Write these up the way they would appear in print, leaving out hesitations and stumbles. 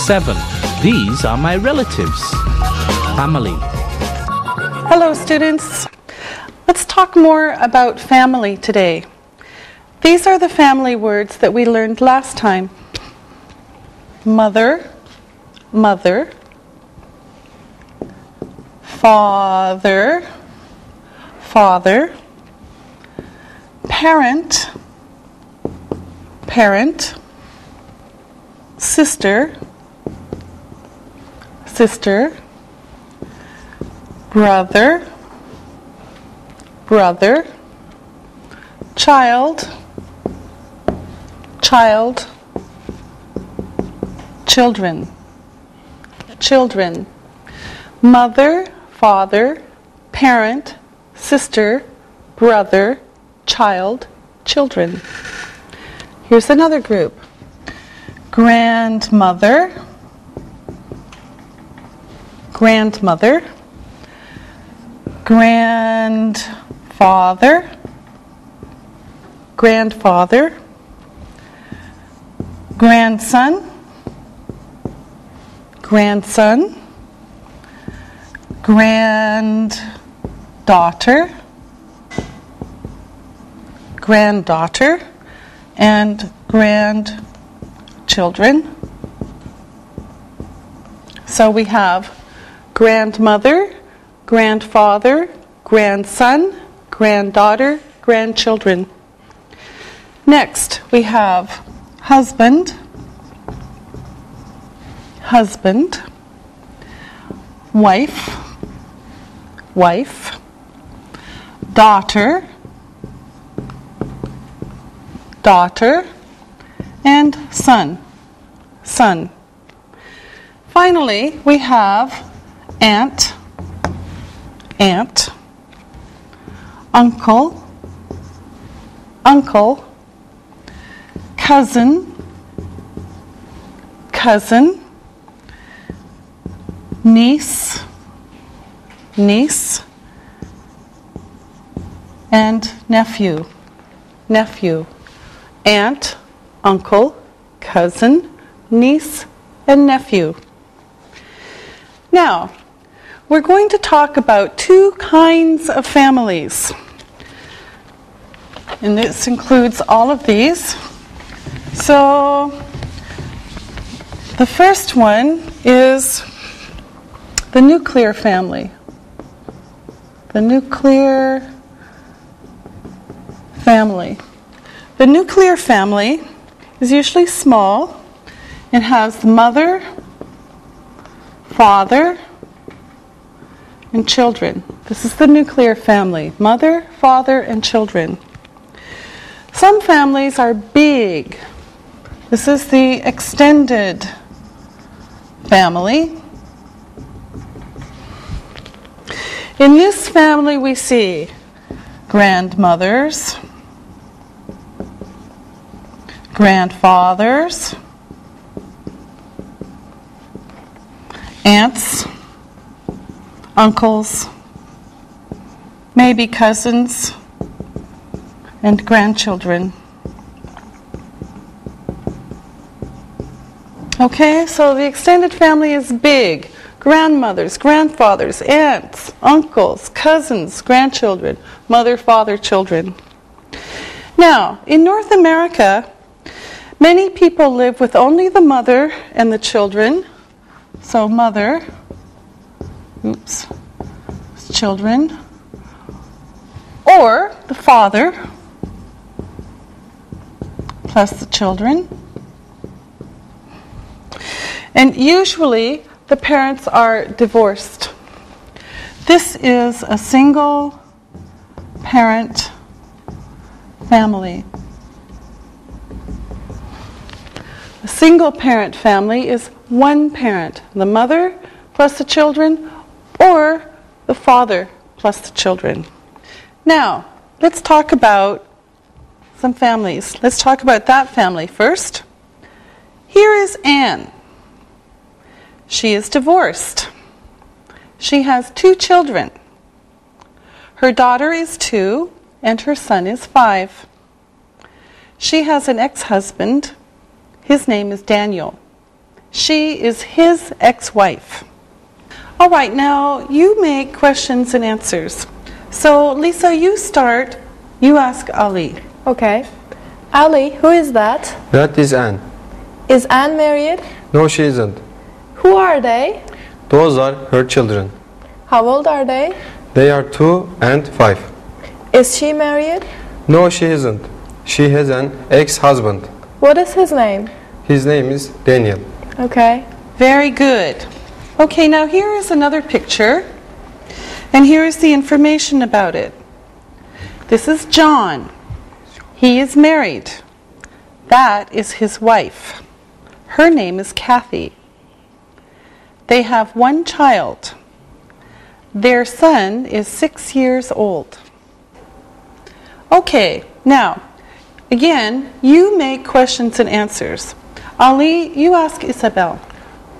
7. These are my relatives. Family. Hello, students. Let's talk more about family today. These are the family words that we learned last time. Mother, mother, father, father, parent, parent, sister, sister, brother, brother, child, child, children, children, mother, father, parent, sister, brother, child, children. Here's another group. Grandmother, grandmother, grandfather, grandfather, grandson, grandson, granddaughter, granddaughter, and grandchildren. So we have grandmother, grandfather, grandson, granddaughter, grandchildren. Next, we have husband, husband, wife, wife, daughter, daughter, and son, son. Finally, we have aunt, aunt, uncle, uncle, cousin, cousin, niece, niece, and nephew, nephew. Aunt, uncle, cousin, niece, and nephew. Now, we're going to talk about two kinds of families. And this includes all of these. So, the first one is the nuclear family. The nuclear family. The nuclear family is usually small and has the mother, father, and children. This is the nuclear family. Mother, father, and children. Some families are big. This is the extended family. In this family we see grandmothers, grandfathers, aunts, uncles, maybe cousins, and grandchildren. Okay, so the extended family is big. Grandmothers, grandfathers, aunts, uncles, cousins, grandchildren, mother, father, children. Now, in North America, many people live with only the mother and the children. So mother, children, or the father plus the children. And usually the parents are divorced. This is a single parent family. A single parent family is one parent, the mother plus the children, or the father plus the children. Now, let's talk about some families. Let's talk about that family first. Here is Anne. She is divorced. She has 2 children. Her daughter is 2 and her son is 5. She has an ex-husband. His name is Daniel. She is his ex-wife. All right, now you make questions and answers. So Lisa, you start. You ask Ali. Okay. Ali, who is that? That is Anne. Is Anne married? No, she isn't. Who are they? Those are her children. How old are they? They are 2 and 5. Is she married? No, she isn't. She has an ex-husband. What is his name? His name is Daniel. Okay. Very good. Okay, now here is another picture. And here is the information about it. This is John. He is married. That is his wife. Her name is Kathy. They have one child. Their son is 6 years old. Okay, now, again, you make questions and answers. Ali, you ask Isabel.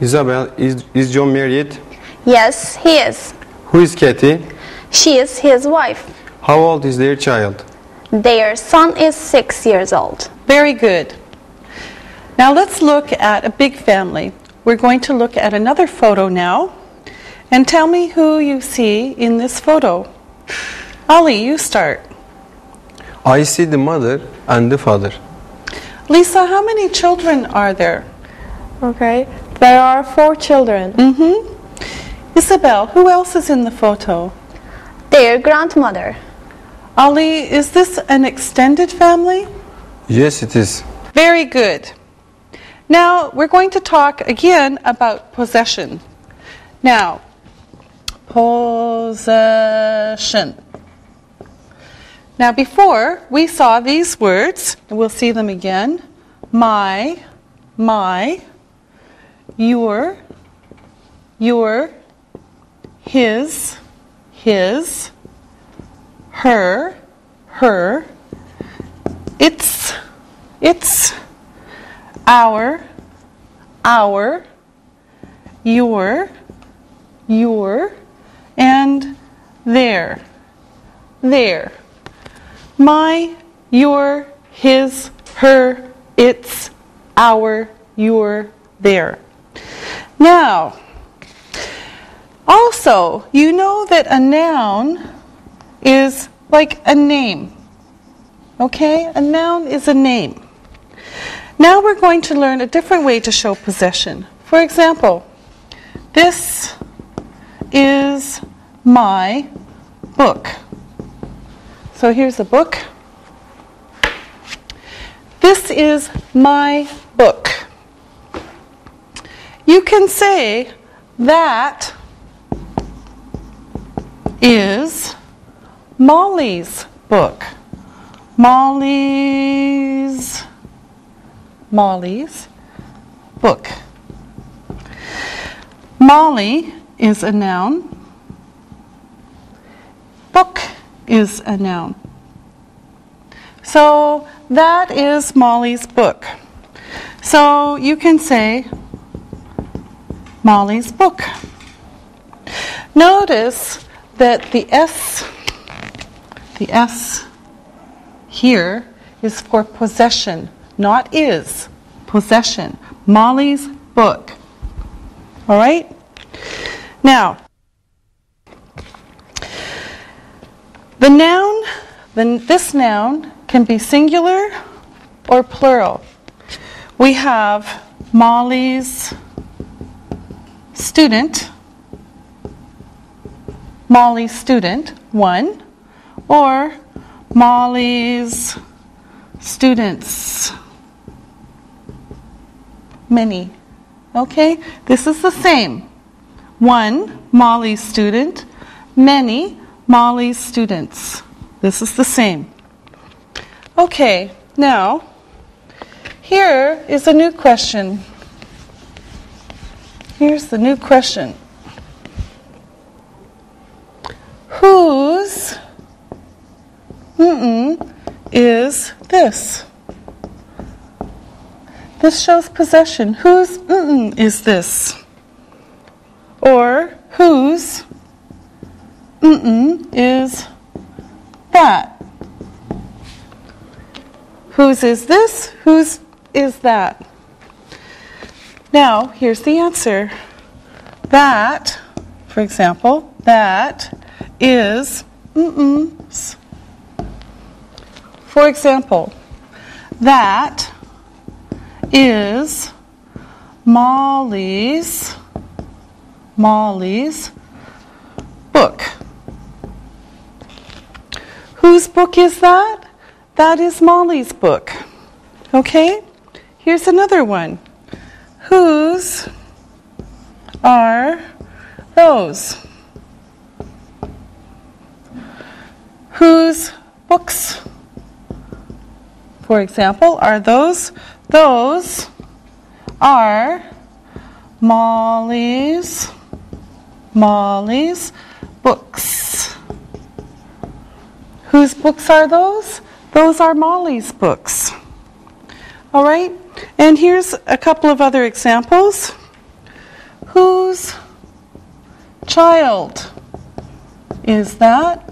Isabel, is John married? Yes, he is. Who is Kathy? She is his wife. How old is their child? Their son is 6 years old. Very good. Now let's look at a big family. We're going to look at another photo now. And tell me who you see in this photo. Ali, you start. I see the mother and the father. Lisa, how many children are there? Okay. There are 4 children. Isabel, who else is in the photo? Their grandmother. Ali, is this an extended family? Yes, it is. Very good. Now, we're going to talk again about possession. Now, possession. Now, before, we saw these words, and we'll see them again. My, your, his, her, its, our, your, and their. My, your, his, her, its, our, your, their. Now, also, you know that a noun is like a name. Okay? A noun is a name. Now we're going to learn a different way to show possession. For example, this is my book. So here's a book. This is my book. You can say that is Molly's book. Molly's book. Molly is a noun. Book is a noun. So that is Molly's book. So you can say Molly's book. Notice that the S here is for possession, not is. Possession. Molly's book. All right? Now, the noun, this noun can be singular or plural. We have Molly's student, one, or Molly's students, many. Okay? This is the same. One, Molly's student, many, Molly's students. This is the same. Okay, now, here is a new question. Here's the new question. Whose is this? This shows possession. Whose is this? Or whose is that? Whose is this? Whose is that? Now, here's the answer. That, for example, that is For example, that is Molly's book. Whose book is that? That is Molly's book. Okay? Here's another one. Whose are those? Whose books, for example, are those? Those are Molly's books. Whose books are those? Those are Molly's books. All right? And here's a couple of other examples. Whose child is that?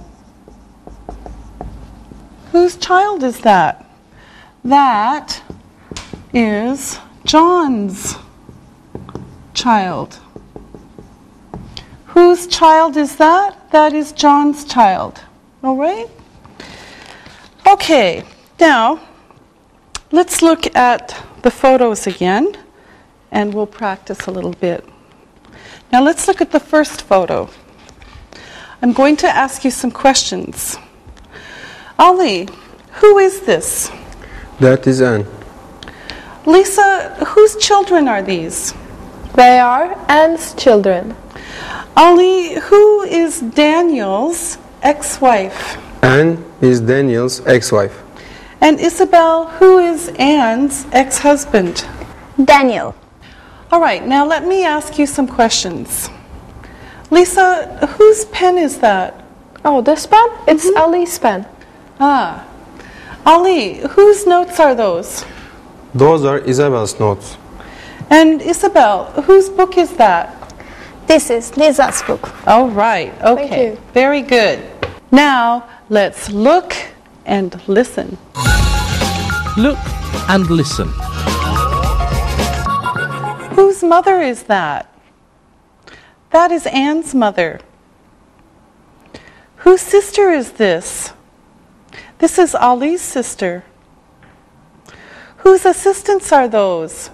Whose child is that? That is John's child. Whose child is that? That is John's child. All right? Okay, now let's look at the photos again, and we'll practice a little bit. Now let's look at the first photo. I'm going to ask you some questions. Ali, who is this? That is Anne. Lisa, whose children are these? They are Anne's children. Ali, who is Daniel's ex-wife? Anne is Daniel's ex-wife. And Isabel, who is Anne's ex-husband? Daniel. All right, now let me ask you some questions. Lisa, whose pen is that? Oh, this pen? It's Ali's pen. Ah. Ali, whose notes are those? Those are Isabel's notes. And Isabel, whose book is that? This is Lisa's book. All right, okay. Thank you. Very good. Now, let's look and listen. Look and listen. Whose mother is that? That is Anne's mother. Whose sister is this? This is Ali's sister. Whose assistants are those?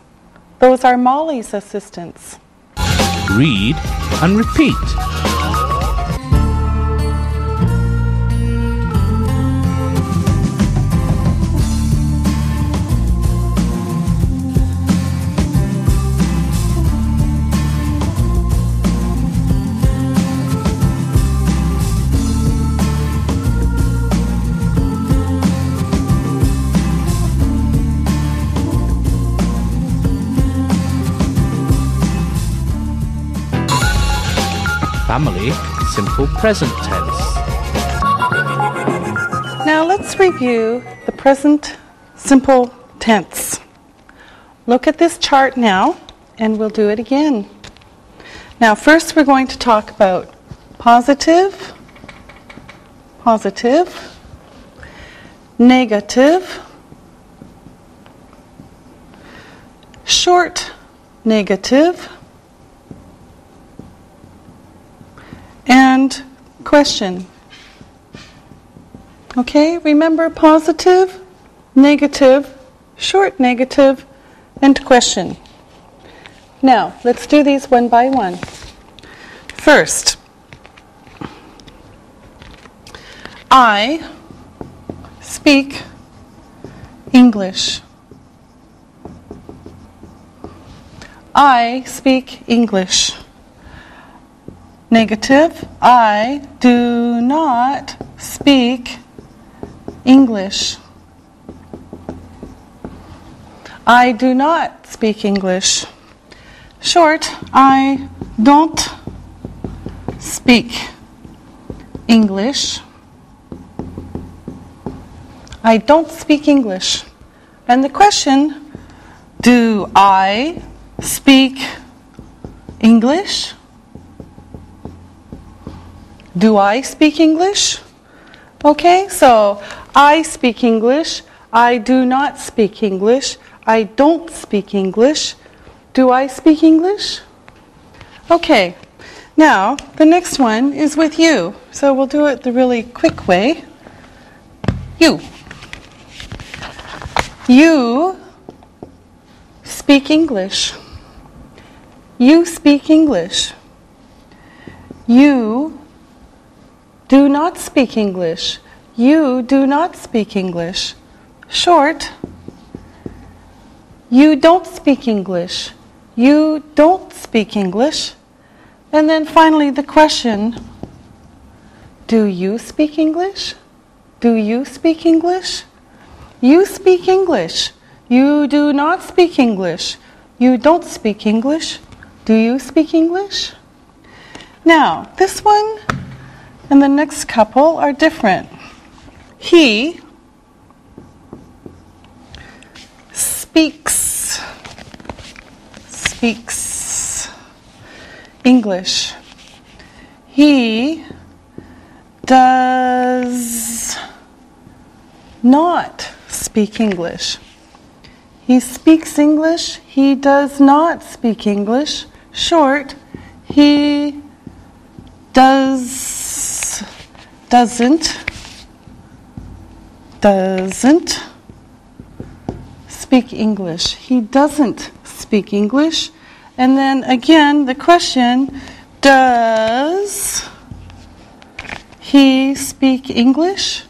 Those are Molly's assistants. Read and repeat. Family, simple present tense. Now let's review the present simple tense. Look at this chart now, and we'll do it again. Now first we're going to talk about positive, negative, short negative, and question. Okay, remember positive, negative, short negative, and question. Now, let's do these one by one. First, I speak English. I speak English. Negative, I do not speak English. I do not speak English. Short, I don't speak English. I don't speak English. And the question, do I speak English? Do I speak English? Okay, so I speak English. I do not speak English. I don't speak English. Do I speak English? Okay. Now, the next one is with you. So we'll do it the really quick way. You. You speak English. You speak English. You do not speak English. You do not speak English. Short. You don't speak English. You don't speak English. And then finally the question, do you speak English? Do you speak English? You speak English. You do not speak English. You don't speak English. Do you speak English? Now, this one and the next couple are different. He speaks English. He does not speak English. He speaks English. He does not speak English. Short, he doesn't speak English. He doesn't speak English. And then again, the question, does he speak English?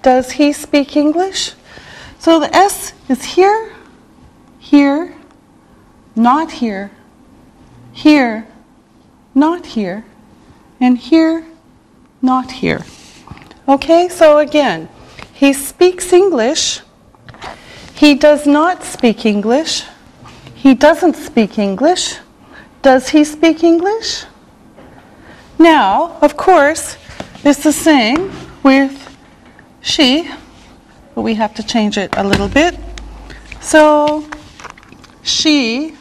Does he speak English? So the S is here, here, not here, here, not here, and here, not here. Okay, so again, he speaks English. He does not speak English. He doesn't speak English. Does he speak English? Now, of course, it's the same with she, but we have to change it a little bit. So, she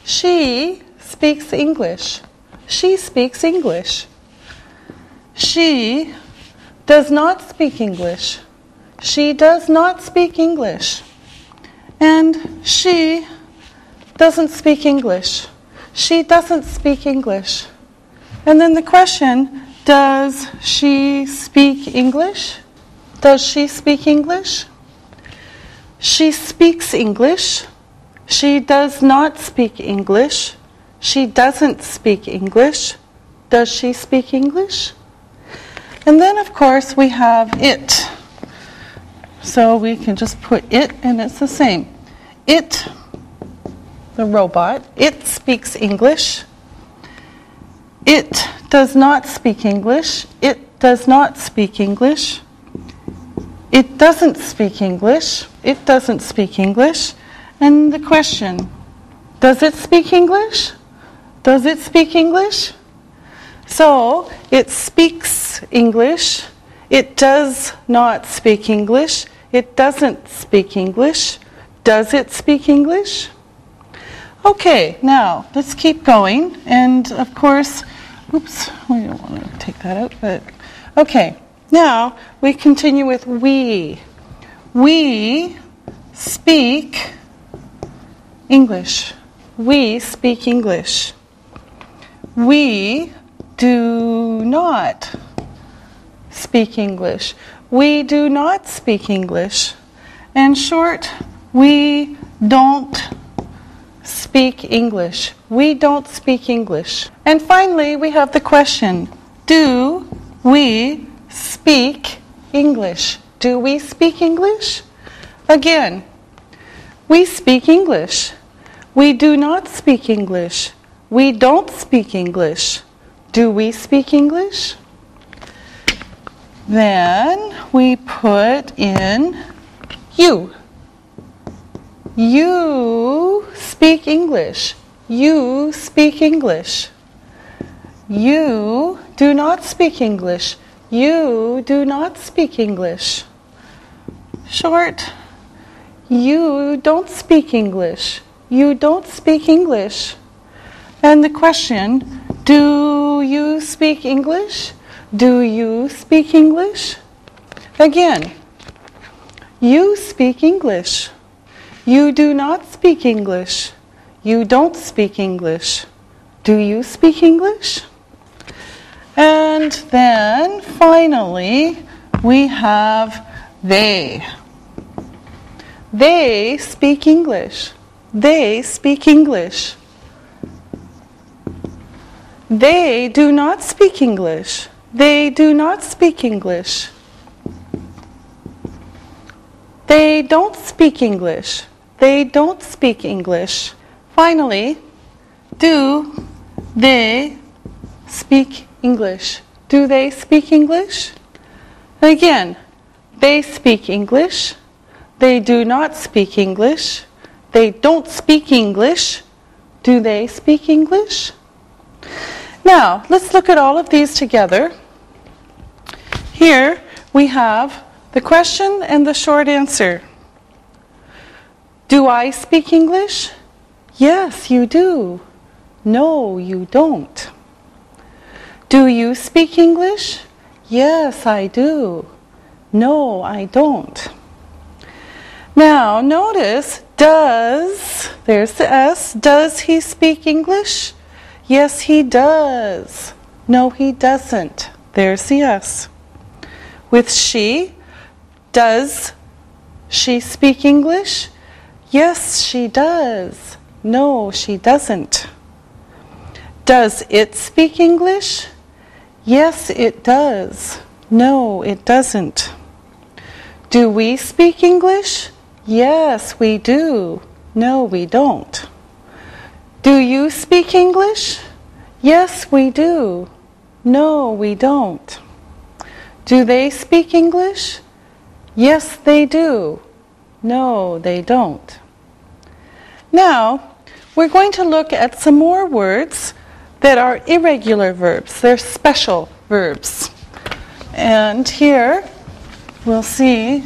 speaks English. She speaks English. She does not speak English. She does not speak English. And she doesn't speak English. She doesn't speak English. And then the question, does she speak English? Does she speak English? She speaks English. She does not speak English. She doesn't speak English. Does she speak English? And then, of course, we have it. So we can just put it, and it's the same. It, the robot, it speaks English. It does not speak English. It does not speak English. It doesn't speak English. It doesn't speak English. And the question, does it speak English? Does it speak English? So, it speaks English. It does not speak English. It doesn't speak English. Does it speak English? Okay, now let's keep going. And of course, oops, we don't want to take that out, but okay. Now we continue with we. We speak English. We speak English. We do not speak English. We do not speak English. And short, we don't speak English. We don't speak English. And finally, we have the question, do we speak English? Do we speak English? Again, we speak English. We do not speak English. We don't speak English. Do we speak English? Then we put in you. You speak English. You speak English. You do not speak English. You do not speak English. Short, you don't speak English. You don't speak English. And the question, do you speak English? Do you speak English? Again, you speak English. You do not speak English. you don't speak English. Do you speak English? And then finally we have they. They speak English. They speak English. They do not speak English. They do not speak English. They don't speak English. They don't speak English. Finally, do they speak English? Do they speak English? Again, they speak English. They do not speak English. They don't speak English. Do they speak English? Now, let's look at all of these together. Here we have the question and the short answer. Do I speak English? Yes, you do. No, you don't. Do you speak English? Yes, I do. No, I don't. Now, notice, does, there's the S, does he speak English? Yes, he does. No, he doesn't. There's the S. With she, does she speak English? Yes, she does. No, she doesn't. Does it speak English? Yes, it does. No, it doesn't. Do we speak English? Yes, we do. No, we don't. Do you speak English? Yes, we do. No, we don't. Do they speak English? Yes, they do. No, they don't. Now, we're going to look at some more words that are irregular verbs. They're special verbs. And here we'll see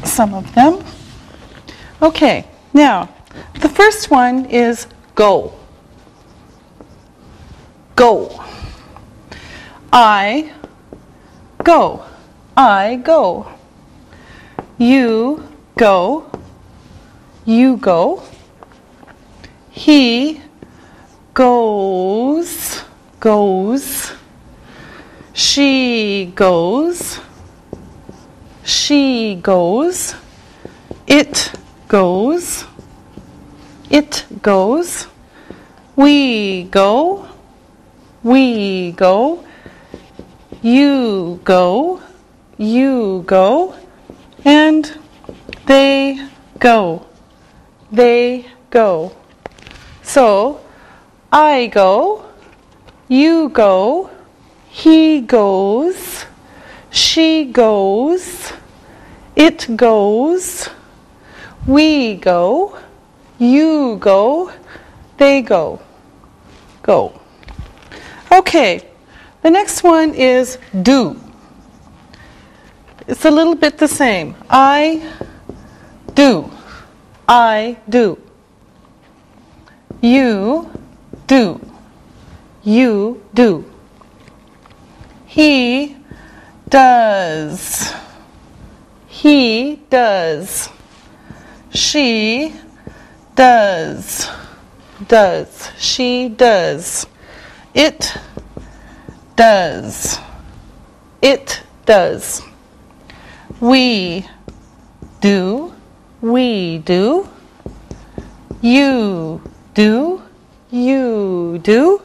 some of them. Okay, now the first one is go. Go. I go. I go. You go. You go. He goes. Goes. She goes. She goes. It goes. It goes. We go. We go. You go. You go. And they go. They go. So, I go. You go. He goes. She goes. It goes. We go. You go. They go. Go. Okay. The next one is do. It's a little bit the same. I do. I do. You do. You do. He does. He does. She does. Does. She does. It does. It does. We do. We do. You do. You do.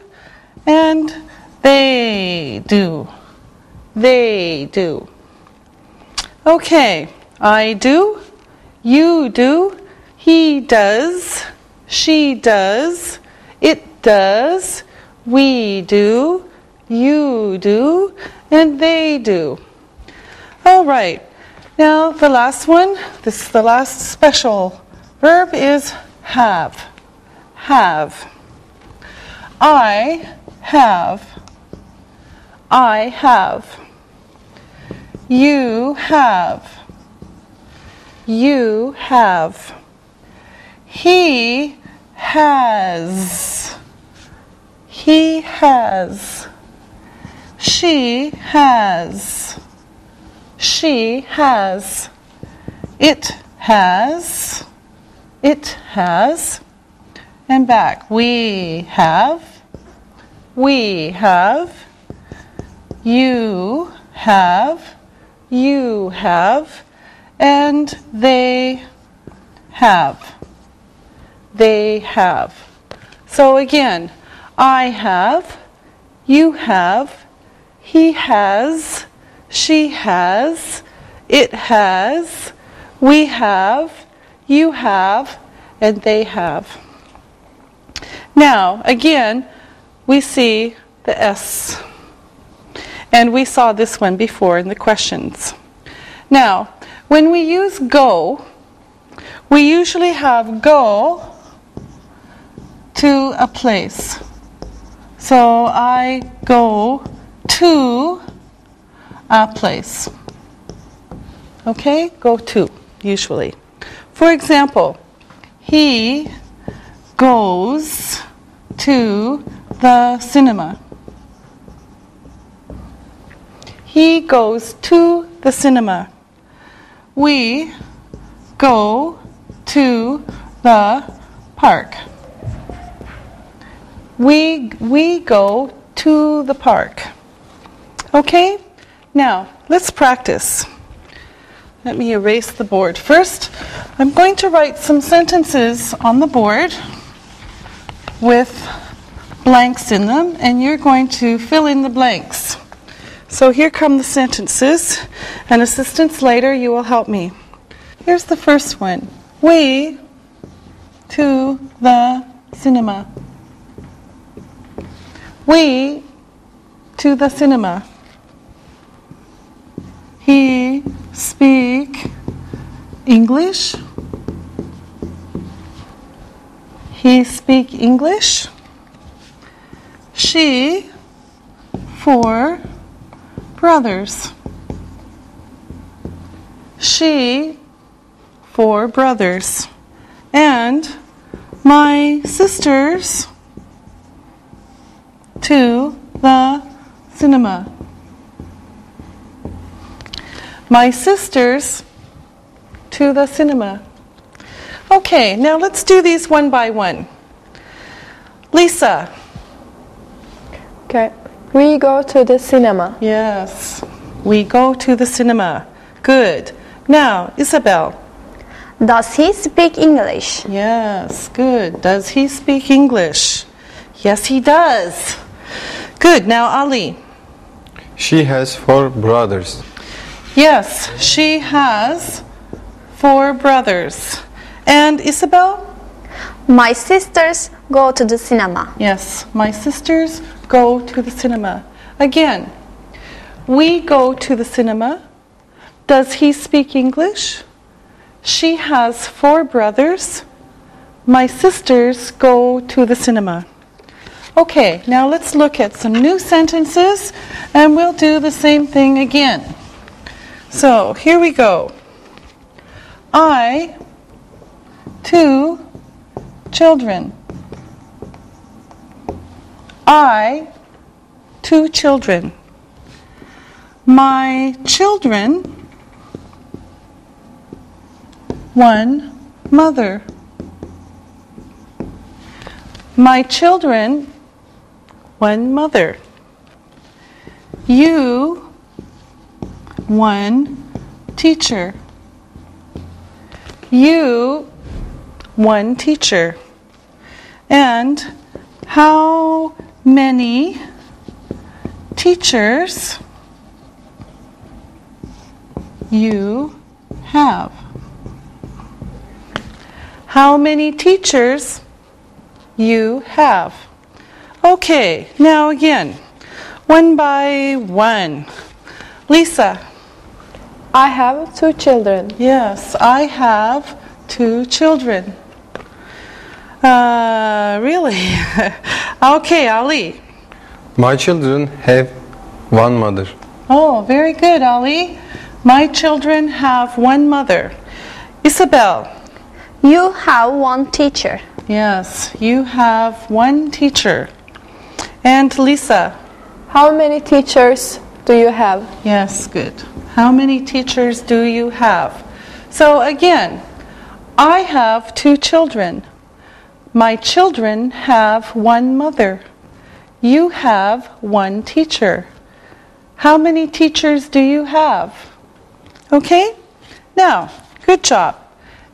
And they do. They do. Okay. I do. You do. He does. She does. It does. We do. You do. And they do. All right. Now the last one, this is the last special verb, is have. Have. I have. I have. You have. You have. He has. He has. She has. She has. It has. It has. and back. We have, you have, and they have. They have. So again, I have, you have, he has, she has, it has, we have, you have, and they have. Now, again, we see the S. And we saw this one before in the questions. Now, when we use go, we usually have go to a place. So I go to a place. Okay? Go to, usually. For example, he goes to the cinema. He goes to the cinema. We go to the park. We go to the park. Okay? Now, let's practice. Let me erase the board. First, I'm going to write some sentences on the board with blanks in them, and you're going to fill in the blanks. So here come the sentences, and assistants later, you will help me. Here's the first one. We to the cinema. We to the cinema. He speak English. He speak English. She for brothers. She for brothers. And my sisters to the cinema. My sisters to the cinema. Okay, now let's do these one by one. Lisa. Okay. We go to the cinema. Yes, we go to the cinema. Good. Now, Isabel. Does he speak English? Yes, good. Does he speak English? Yes, he does. Good. Now, Ali. She has 4 brothers. Yes, she has 4 brothers. And Isabel? My sisters go to the cinema. Yes, my sisters go to the cinema. Again, we go to the cinema. Does he speak English? She has 4 brothers. My sisters go to the cinema. Okay, now let's look at some new sentences, and we'll do the same thing again. So, here we go. I, 2 children. I, 2 children. My children, 1 mother. My children, 1 mother. You, 1 teacher. You, 1 teacher. And how many teachers you have? How many teachers you have? Okay, now again, one by one. Lisa. I have 2 children. Yes, I have 2 children. Really? Okay, Ali. My children have 1 mother. Oh, very good, Ali. My children have 1 mother. Isabel. You have 1 teacher. Yes, you have 1 teacher. And Lisa. How many teachers do you have? Yes, good. How many teachers do you have? So again, I have 2 children. My children have one mother. You have one teacher. How many teachers do you have? Okay? Now, good job.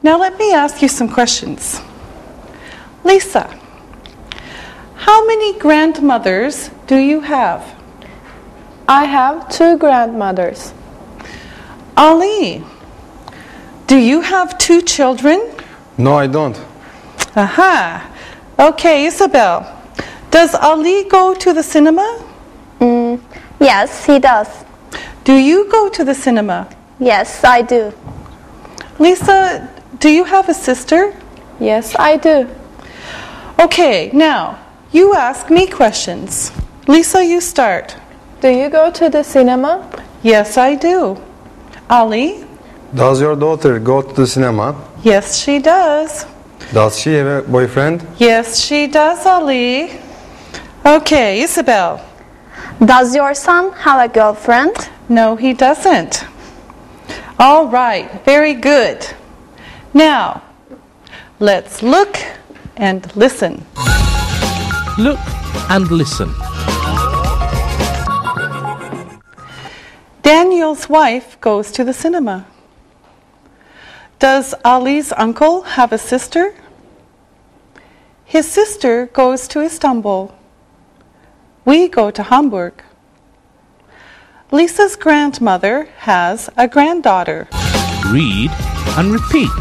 Now let me ask you some questions. Lisa, how many grandmothers do you have? I have 2 grandmothers. Ali, do you have 2 children? No, I don't. Aha. Okay, Isabel, does Ali go to the cinema? Yes, he does. Do you go to the cinema? Yes, I do. Lisa, do you have a sister? Yes, I do. Okay, now, you ask me questions. Lisa, you start. Do you go to the cinema? Yes, I do. Ali? Does your daughter go to the cinema? Yes, she does. Does she have a boyfriend? Yes, she does, Ali. Okay, Isabel. Does your son have a girlfriend? No, he doesn't. All right, very good. Now, let's look and listen. Look and listen. Daniel's wife goes to the cinema. Does Ali's uncle have a sister? His sister goes to Istanbul. We go to Hamburg. Lisa's grandmother has a granddaughter. Read and repeat.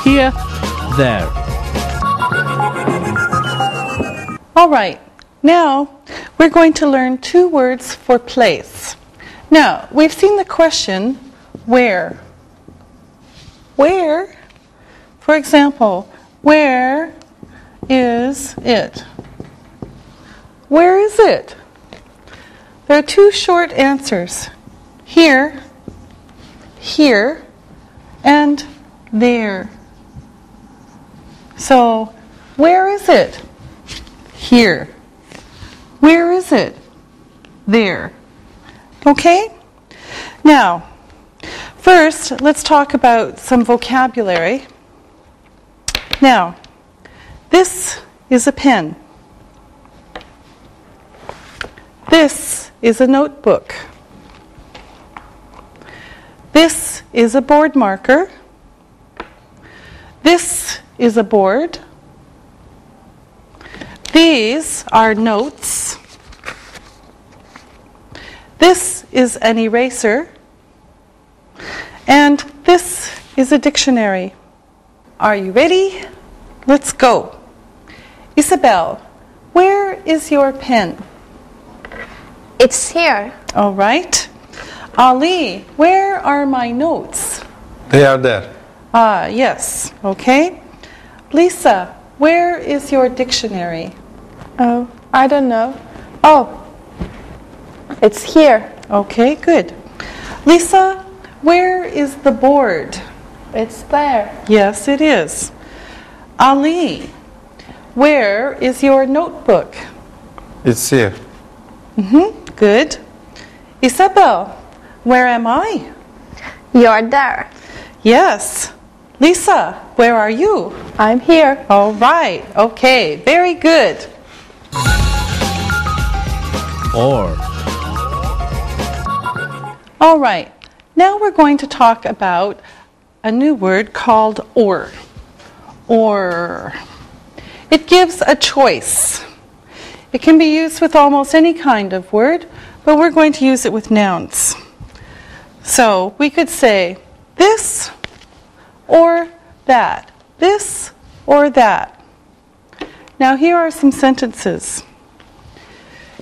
Here, there. All right, now we're going to learn 2 words for place. Now, we've seen the question, where? Where? For example, where is it? Where is it? There are 2 short answers. Here, here, and there. So, where is it? Here. Where is it? There. Okay? Now, first, let's talk about some vocabulary. Now, this is a pen. This is a notebook. This is a board marker. This is a board. These are notes. This is an eraser. And this is a dictionary. Are you ready? Let's go. Isabel, where is your pen? It's here. All right. Ali, where are my notes? They are there. Ah, yes. Okay. Lisa, where is your dictionary? Oh, I don't know. Oh, it's here. Okay, good. Lisa, where is the board? It's there. Yes, it is. Ali, where is your notebook? It's here. Good. Isabel, where am I? You're there. Yes. Lisa, where are you? I'm here. All right. Okay, very good. Or. All right. Now we're going to talk about a new word called or. Or. It gives a choice. It can be used with almost any kind of word, but we're going to use it with nouns. So we could say this or that. This or that. Now here are some sentences.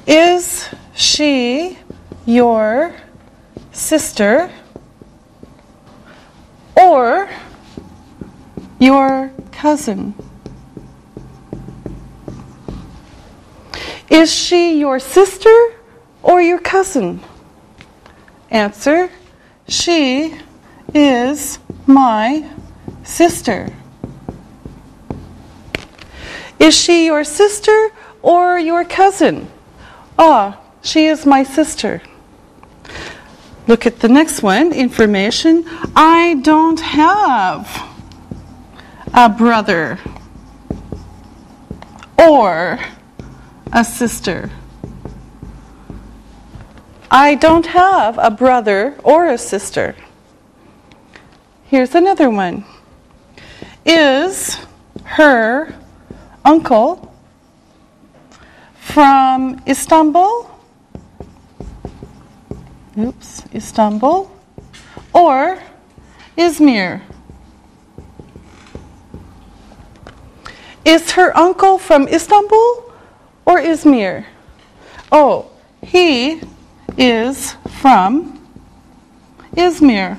Is she your sister or your cousin? Is she your sister or your cousin? Answer, she is my sister. Is she your sister or your cousin? Ah, she is my sister. Look at the next one, information. I don't have a brother or a sister. I don't have a brother or a sister. Here's another one. Is her uncle from Istanbul? Oops, Istanbul or Izmir? Is her uncle from Istanbul or Izmir? Oh, he is from Izmir.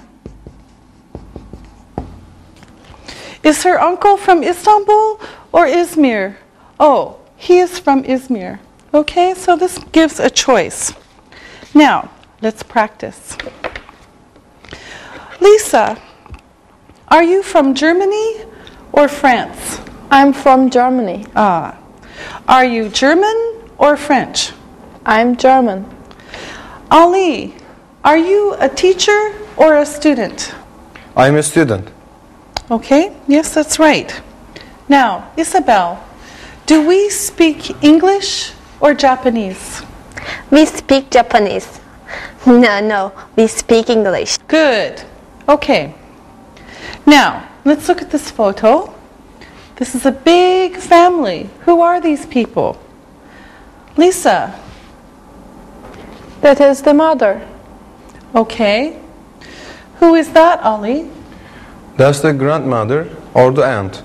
Is her uncle from Istanbul or Izmir? Oh, he is from Izmir. Okay, so this gives a choice. Now, let's practice. Lisa, are you from Germany or France? I'm from Germany. Ah. Are you German or French? I'm German. Ali, are you a teacher or a student? I'm a student. Okay, yes, that's right. Now, Isabel, do we speak English or Japanese? We speak Japanese. No, we speak English. Good. Okay. Now, let's look at this photo. This is a big family. Who are these people? Lisa. That is the mother. Okay. Who is that, Ali? That's the grandmother or the aunt.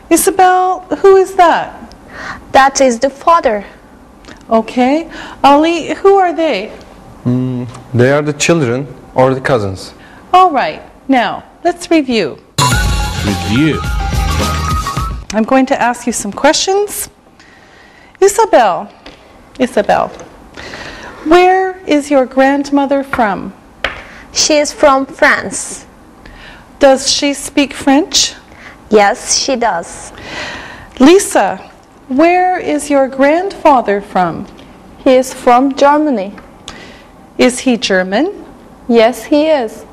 Isabel, who is that? That is the father. Okay. Ali, who are they? They are the children or the cousins. All right. Now, let's review. Review. I'm going to ask you some questions. Isabel, where is your grandmother from? She is from France. Does she speak French? Yes, she does. Lisa, where is your grandfather from? He is from Germany. Is he German? Yes, he is.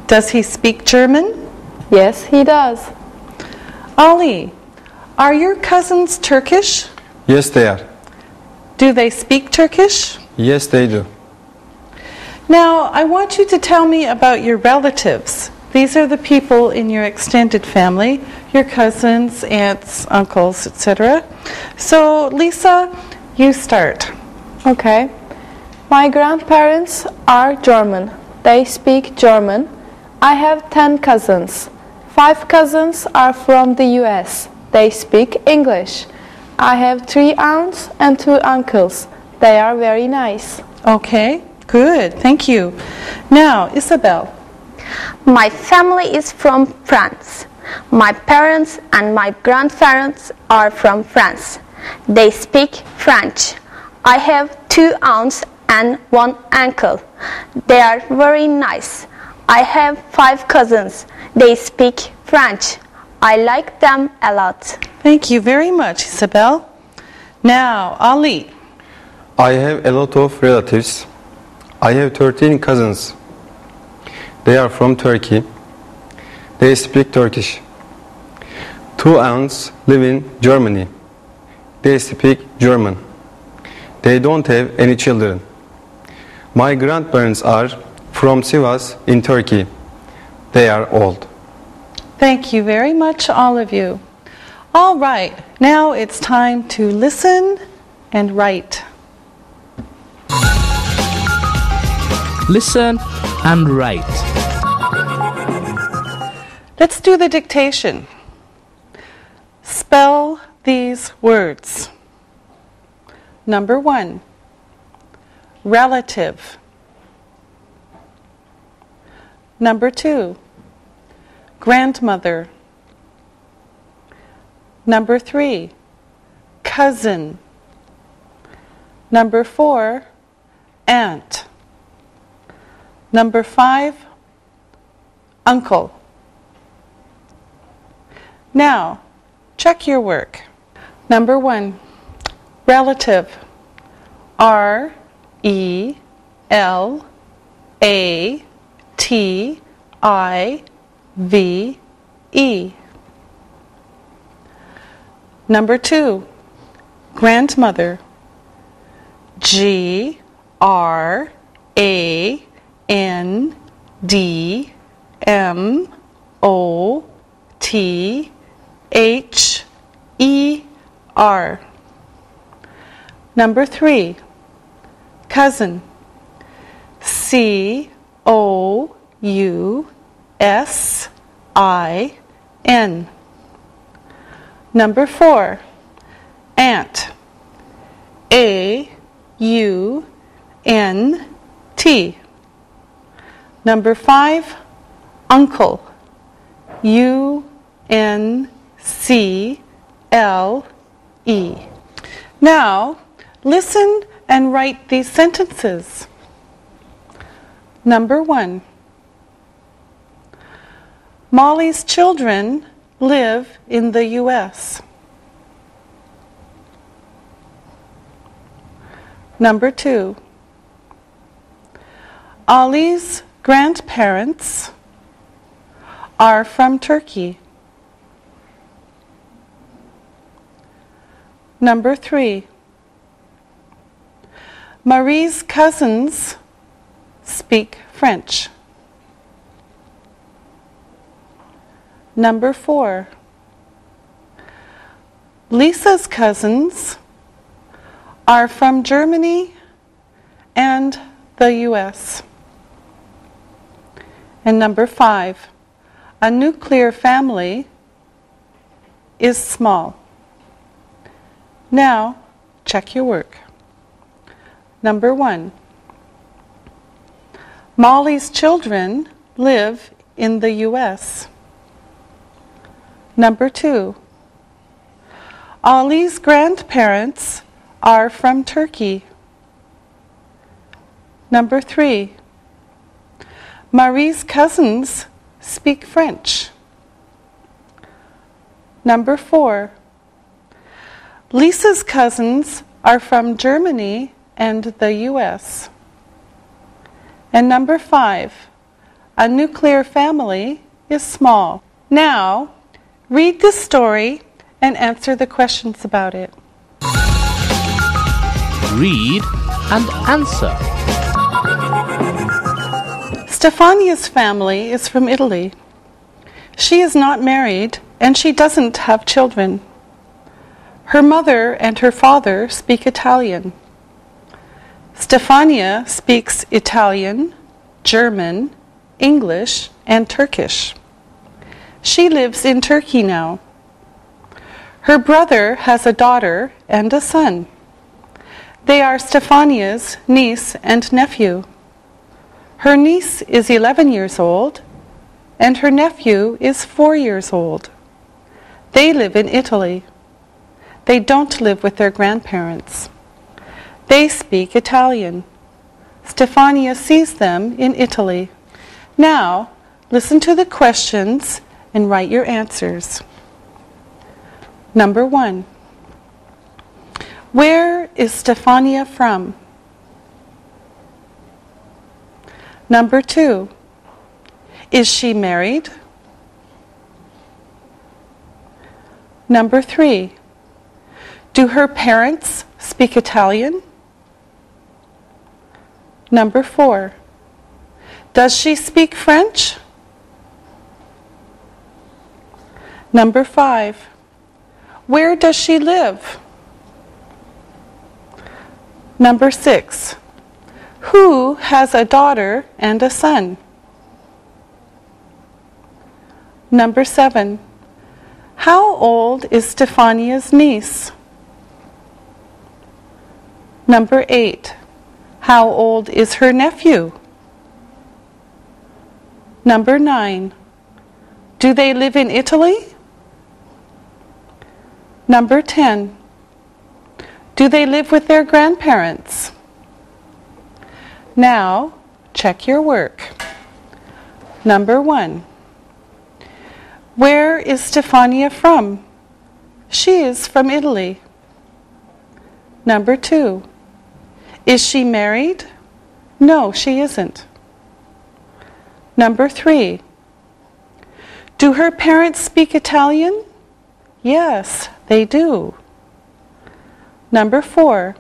Does he speak German? Yes, he does. Ali, are your cousins Turkish? Yes, they are. Do they speak Turkish? Yes, they do. Now, I want you to tell me about your relatives. These are the people in your extended family, your cousins, aunts, uncles, etc. So, Lisa, you start. Okay. My grandparents are German. They speak German. I have 10 cousins. 5 cousins are from the US. They speak English. I have 3 aunts and 2 uncles. They are very nice. Okay, good, thank you. Now, Isabel. My family is from France. My parents and my grandparents are from France. They speak French. I have 2 aunts and 1 uncle. They are very nice. I have 5 cousins. They speak French. I like them a lot. Thank you very much, Isabel. Now, Ali. I have a lot of relatives. I have 13 cousins. They are from Turkey. They speak Turkish. 2 aunts live in Germany. They speak German. They don't have any children. My grandparents are from Sivas in Turkey. They are old. Thank you very much, all of you. All right, now it's time to listen and write. Listen and write. Let's do the dictation. Spell these words. Number 1, relative. Number 2, grandmother. Number 3, cousin. Number 4, aunt. Number 5, uncle. Now, check your work. Number 1, relative. R-E-L-A-T-I-V-E. Number 2, grandmother. G-R-A-N-D-M-O-T-H-E-R. Number 3, cousin. C-O-U-S-I-N. Number 4, aunt. A-U-N-T. Number 5, uncle. U-N-C-L-E. Now, listen and write these sentences. Number 1. Molly's children live in the U.S. Number 2. Ali's grandparents are from Turkey. Number 3. Marie's cousins speak French. Number 4. Lisa's cousins are from Germany and the U.S. And number 5, a nuclear family is small. Now, check your work. Number 1, Molly's children live in the U.S. Number 2, Ali's grandparents are from Turkey. Number 3, Marie's cousins speak French. Number 4, Lisa's cousins are from Germany and the U.S. And number 5, a nuclear family is small. Now, read the story and answer the questions about it. Read and answer. Stefania's family is from Italy. She is not married and she doesn't have children. Her mother and her father speak Italian. Stefania speaks Italian, German, English, and Turkish. She lives in Turkey now. Her brother has a daughter and a son. They are Stefania's niece and nephew. Her niece is 11 years old, and her nephew is 4 years old. They live in Italy. They don't live with their grandparents. They speak Italian. Stefania sees them in Italy. Now, listen to the questions and write your answers. Number 1. Where is Stefania from? Number 2. Is she married? Number 3. Do her parents speak Italian? Number 4. Does she speak French? Number 5. Where does she live? Number 6. Who has a daughter and a son? Number 7. How old is Stefania's niece? Number 8. How old is her nephew? Number 9. Do they live in Italy? Number 10. Do they live with their grandparents? Now, check your work. Number 1. Where is Stefania from? She is from Italy. Number 2. Is she married? No, she isn't. Number 3. Do her parents speak Italian? Yes, they do. Number 4.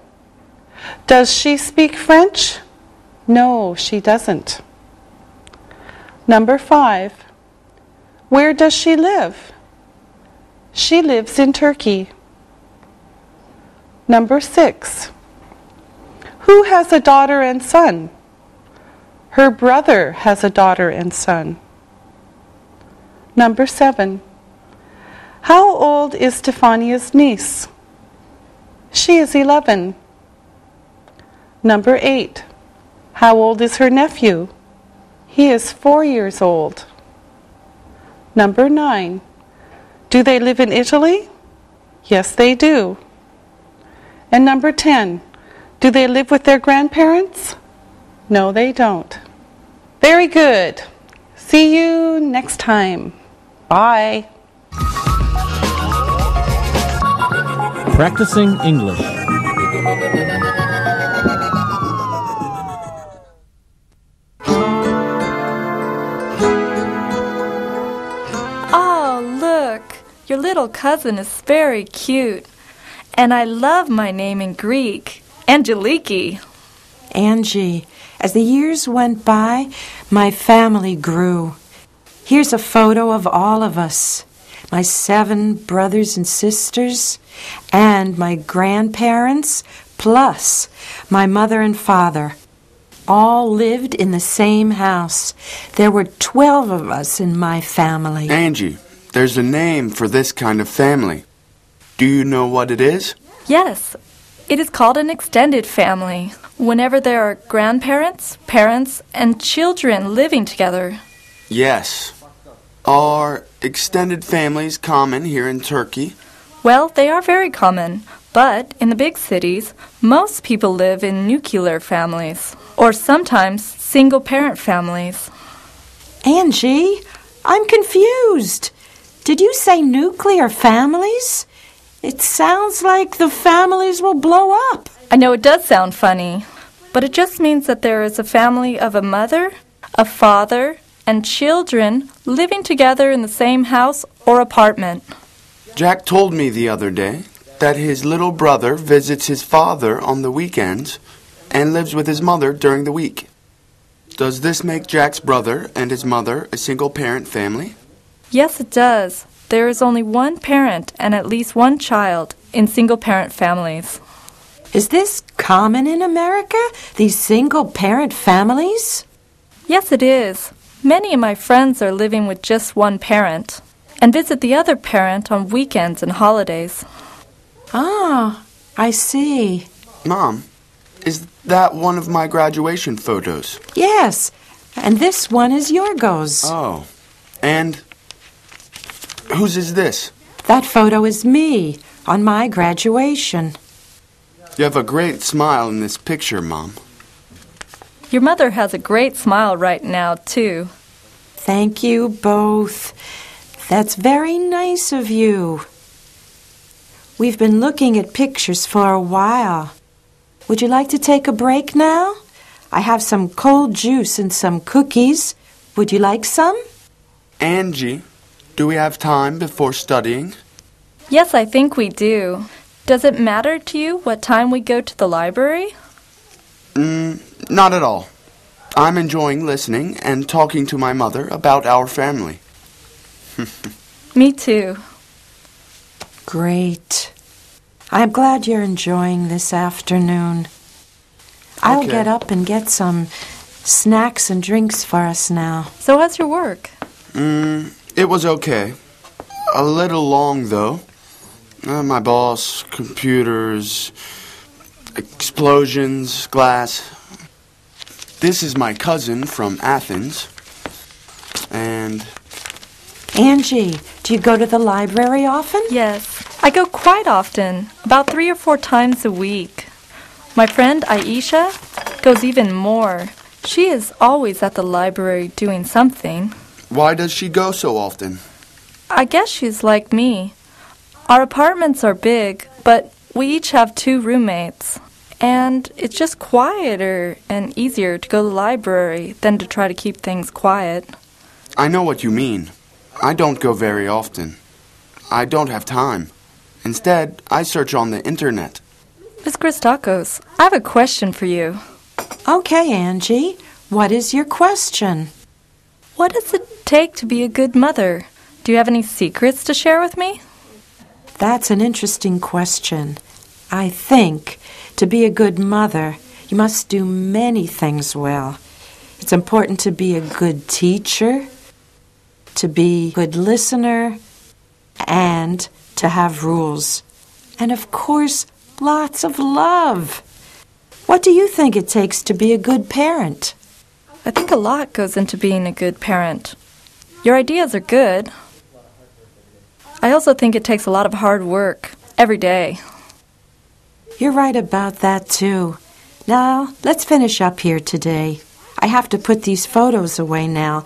Does she speak French? No, she doesn't. Number 5. Where does she live? She lives in Turkey. Number 6. Who has a daughter and son? Her brother has a daughter and son. Number 7. How old is Stefania's niece? She is 11. Number 8. How old is her nephew? He is 4 years old. Number 9. Do they live in Italy? Yes, they do. And number 10. Do they live with their grandparents? No, they don't. Very good. See you next time. Bye. Practicing English. Oh, look, your little cousin is very cute. And I love my name in Greek, Angeliki. Angie, as the years went by, my family grew. Here's a photo of all of us, my 7 brothers and sisters, and my grandparents, plus my mother and father. All lived in the same house. There were 12 of us in my family. Angie, there's a name for this kind of family. Do you know what it is? Yes, it is called an extended family. Whenever there are grandparents, parents, and children living together. Yes. Are extended families common here in Turkey? Well, they are very common. But in the big cities, most people live in nuclear families. Or sometimes single-parent families. Angie, I'm confused. Did you say nuclear families? It sounds like the families will blow up. I know it does sound funny, but it just means that there is a family of a mother, a father, and children living together in the same house or apartment. Jack told me the other day that his little brother visits his father on the weekends and lives with his mother during the week. Does this make Jack's brother and his mother a single-parent family? Yes, it does. There is only one parent and at least one child in single-parent families. Is this common in America, these single-parent families? Yes, it is. Many of my friends are living with just one parent and visit the other parent on weekends and holidays. Ah, I see. Mom, is that one of my graduation photos? Yes, and this one is Yorgos. Oh, and whose is this? That photo is me on my graduation. You have a great smile in this picture, Mom. Your mother has a great smile right now, too. Thank you both. That's very nice of you. We've been looking at pictures for a while. Would you like to take a break now? I have some cold juice and some cookies. Would you like some? Angie, do we have time before studying? Yes, I think we do. Does it matter to you what time we go to the library? Not at all. I'm enjoying listening and talking to my mother about our family. Me too. Great. I'm glad you're enjoying this afternoon. I'll Okay. get up and get some snacks and drinks for us now. So how's your work? It was okay. A little long, though. My boss, computers, explosions, glass. This is my cousin from Athens. And Angie, do you go to the library often? Yes. I go quite often, about 3 or 4 times a week. My friend Aisha goes even more. She is always at the library doing something. Why does she go so often? I guess she's like me. Our apartments are big, but we each have 2 roommates. And it's just quieter and easier to go to the library than to try to keep things quiet. I know what you mean. I don't go very often. I don't have time. Instead, I search on the internet. Miss Christakos, I have a question for you. Okay, Angie. What is your question? What does it take to be a good mother? Do you have any secrets to share with me? That's an interesting question. I think to be a good mother, you must do many things well. It's important to be a good teacher, to be a good listener, and to have rules. And of course, lots of love. What do you think it takes to be a good parent? I think a lot goes into being a good parent. Your ideas are good. I also think it takes a lot of hard work every day. You're right about that, too. Now, let's finish up here today. I have to put these photos away now,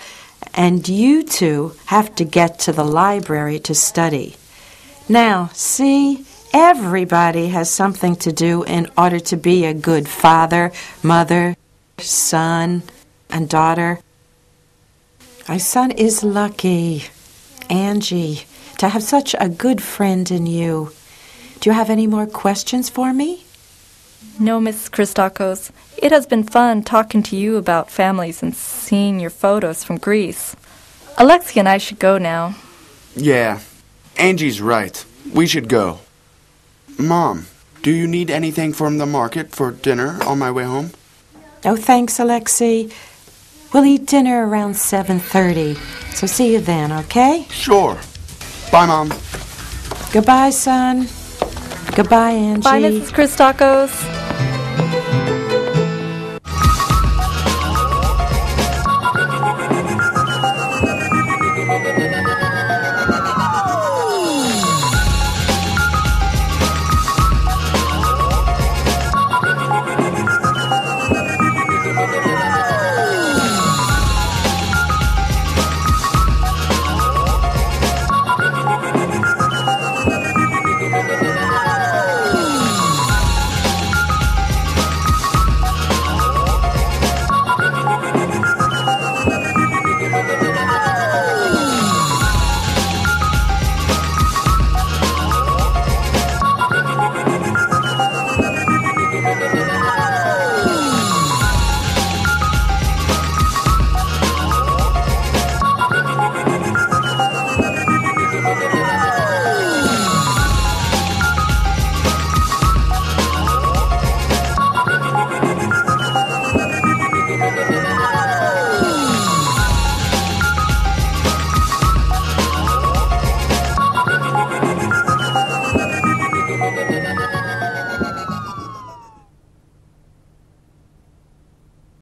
and you two have to get to the library to study. Now, see, everybody has something to do in order to be a good father, mother, son, and daughter. My son is lucky, Angie, to have such a good friend in you. Do you have any more questions for me? No, Mrs. Christakos. It has been fun talking to you about families and seeing your photos from Greece. Alexia and I should go now. Yeah, Angie's right. We should go. Mom, do you need anything from the market for dinner on my way home? Oh, thanks, Alexei. We'll eat dinner around 7:30, so see you then, okay? Sure. Bye, Mom. Goodbye, son. Goodbye, Angie. Bye, Mrs. Christakos.